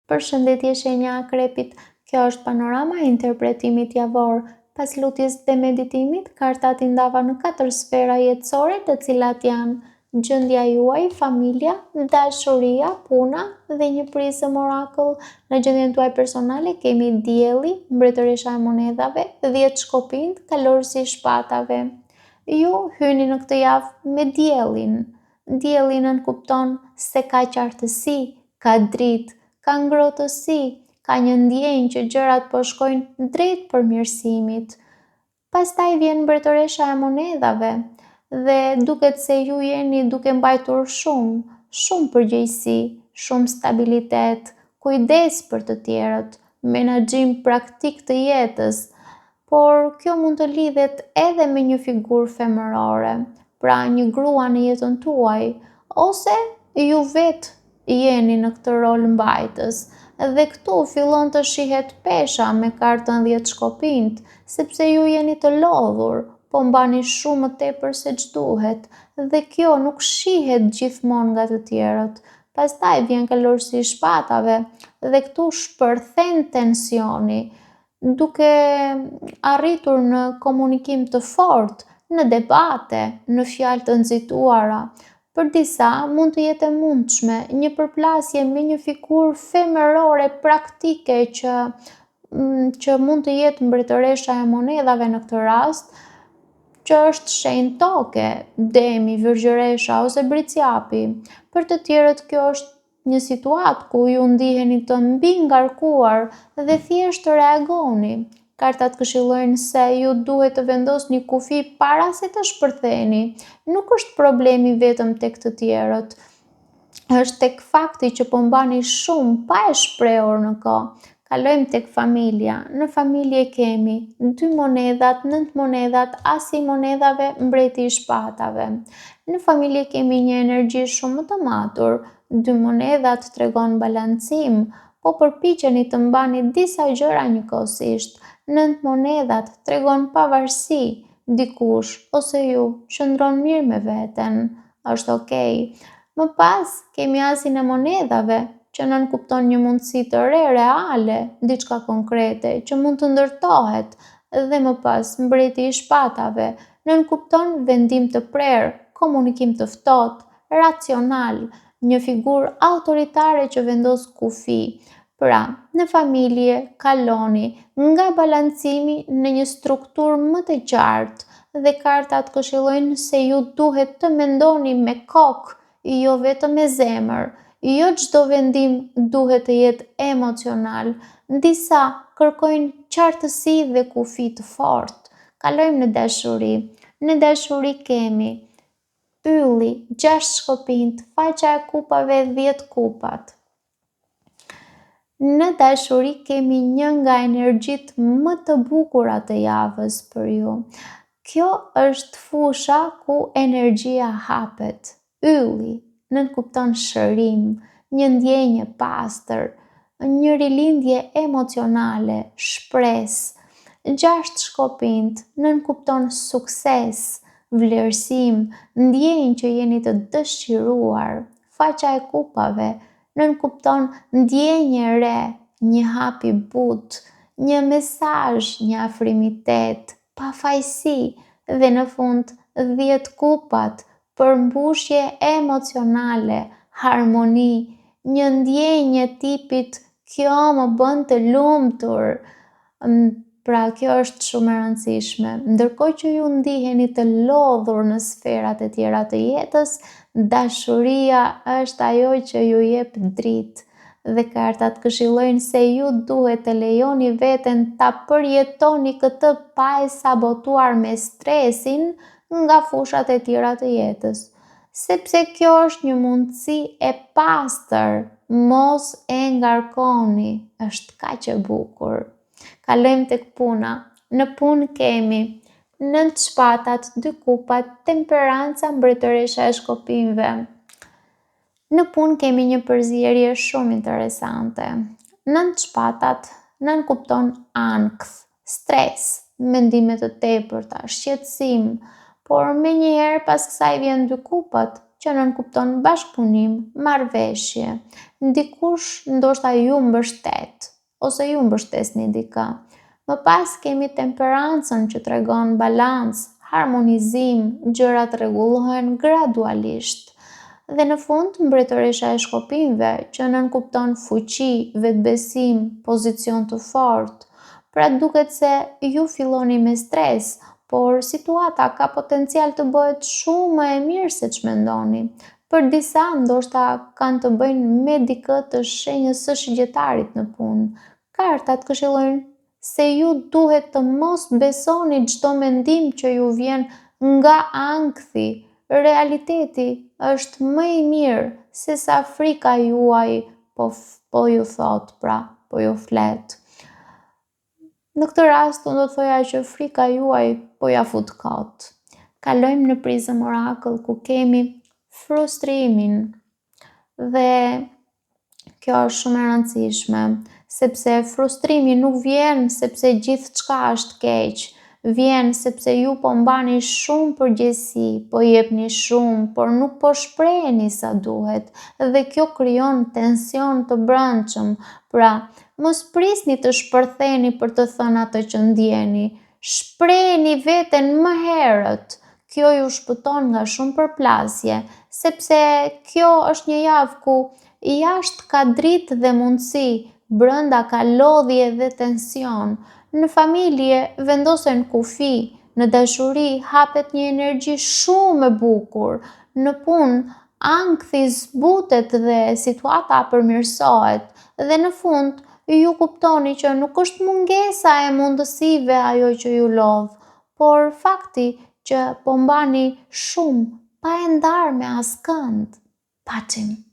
Përshëndetje shenja e akrepit, kjo është panorama e interpretimit javor. Pas lutjes dhe meditimit, kartat i ndava në 4 sfera jetësore, të cilat janë gjendja juaj, familja, dashuria, puna dhe një prizë orakull. Në gjendjen tuaj personale kemi dielli, mbretëresha e monedhave, 10 shkopind, kalorësi i shpatave. Ju hyni në këtë javë me diellin. Dielli nënkupton se ka qartësi, ka dritë, ka ngrohtësi, ka një ndjenjë që gjërat po shkojnë drejt përmirësimit. Pastaj vjen mbretëresha e monedhave dhe duket se ju jeni duke mbajtur shumë përgjegjësi, shumë stabilitet, kujdes për të tjerët, menaxhim praktik të jetës, por kjo mund të lidhet edhe me një figurë femërore, pra një grua në jetën tuaj, ose ju vetë jeni në këtë rol mbajtës. Dhe këtu fillon të shihet pesha me kartën 10 shkopind, sepse ju jeni të lodhur, po mbani shumë më tepër se ç'duhet, dhe kjo nuk shihet gjithmonë nga të tjerët. Pastaj vjen kalorësi i shpatave dhe këtu shpërthen tensioni, duke arritur në komunikim të fortë, në debate, në fjalë të nxituara. Për disa mund të jetë e mundshme një përplasje me një figurë femërore praktike që mund të jetë mbretëresha e monedhave në këtë rast, që është shenjë toke, demi, virgjëresha ose briciapi. Për të tjerët kjo është një situatë ku ju ndiheni të mbi ngarkuar dhe thjesht të reagoni. Kartat këshillojnë se ju duhet të vendosni kufi para se të shpërtheni. Nuk është problemi vetëm tek të tjerët, është tek fakti që po mbani shumë pa e shprehur në kohë. Kalojmë tek familja. Në familje kemi 2 monedhat, 9 monedhat, asi i monedhave, mbreti i shpatave. Në familje kemi një energji shumë të matur. 2 monedhat tregon balancim, po përpiqeni të mbani disa gjëra njëkohësisht. 9 monedhat tregon pavarësi, dikush ose ju qëndron mirë me veten, është okay. Më pas kemi asin e monedhave, që nënkupton një mundësi të re reale, diçka konkrete që mund të ndërtohet, dhe më pas mbreti i shpatave, nënkupton vendim të prerë, komunikim të ftohtë, racional, një figurë autoritare që vendos kufi. Pra, në familje kaloni nga balancimi në një strukturë më të qartë dhe kartat këshillojnë se ju duhet të mendoni me kokë, jo vetëm me zemër. Jo çdo vendim duhet të jetë emocional. Disa kërkojnë qartësi dhe kufi të fortë. Kalojmë në dashuri. Në dashuri kemi ylli, 6 shkopind, faqa e kupave, 10 kupat. Në dashuri kemi një nga energjitë më të bukura të javës për ju. Kjo është fusha ku energjia hapet. Ylli nënkupton shërim, një ndjenjë e pastër, një rilindje emocionale, shpresë. 6 shkopind nënkupton sukses, vlerësim, ndjenjë që jeni të dëshiruar. Faqa e kupave nënkupton ndjenjë e re, një hap i butë, një mesazh, një afrimitet, pafajësi, dhe në fund 10 kupat, përmbushje emocionale, harmoni, një ndjenjë tipit kjo më bën të lumtur. Pra kjo është shumë e rëndësishme. Ndërkohë që ju ndiheni të lodhur në sferat e tjera të jetës, dashuria është ajo që ju jep dritë. Dhe kartat këshillojnë se ju duhet të lejoni veten ta përjetoni këtë pa e sabotuar me stresin nga fushat e tjera të jetës. Sepse kjo është një mundësi e pastër, mos e ngarkoni, është kaq e bukur. Kalojmë tek puna. Në punë kemi 9 shpatat, 2 kupat, temperanca, mbretëresha e shkopinjve. Në punë kemi një përzierje shumë interesante. 9 shpatat nënkupton ankth, stres, mendime të tepërta, shqetësim, por menjëherë pas kësaj vjen 2 kupat, që nënkupton bashkëpunim, marrëveshje. Dikush ndoshta ju mbështet ose ju mbështesni dikë. Më pas kemi temperancën që tregon balancë, harmonizim, gjërat rregullohen gradualisht. Dhe në fund, mbretëresha e shkopinjve që nënkupton fuqi, vetbesim, pozicion të fortë. Pra duket se ju filloni me stres, por situata ka potencial të bëhet shumë më e mirë se ç'mendoni. Për disa ndoshta kanë të bëjnë me dikë të shenjës së shigjetarit në punë. Kartat këshillojnë se ju duhet të mos besoni çdo mendim që ju vjen nga ankthi. Realiteti është më i mirë se sa frika juaj po ju thot, po ju flet. Në këtë rast, unë do të thoja që frika juaj po ja fut kot. Kalojmë në prizën orakull ku kemi frustrimin. Dhe kjo është shumë e rëndësishme, sepse frustrimi nuk vjen sepse gjithçka është keq, vjen sepse ju po mbani shumë përgjegjësi, po jepni shumë, por nuk po shpreheni sa duhet, dhe kjo krijon tension të brendshëm. Pra, mos prisni të shpërtheni për të thënë atë që ndjeni. Shpreheni veten më herët. Kjo ju shpëton nga shumë përplasje, sepse kjo është një javë ku jashtë ka dritë dhe mundësi, brenda ka lodhje dhe tension. Në familje vendosen kufi, në dashuri hapet një energji shumë e bukur, në punë ankthi zbutet dhe situata përmirësohet, dhe në fund ju kuptoni që nuk është mungesa e mundësive ajo që ju lodh, por fakti që po mbani shumë pa e ndarë me askënd. Paçim.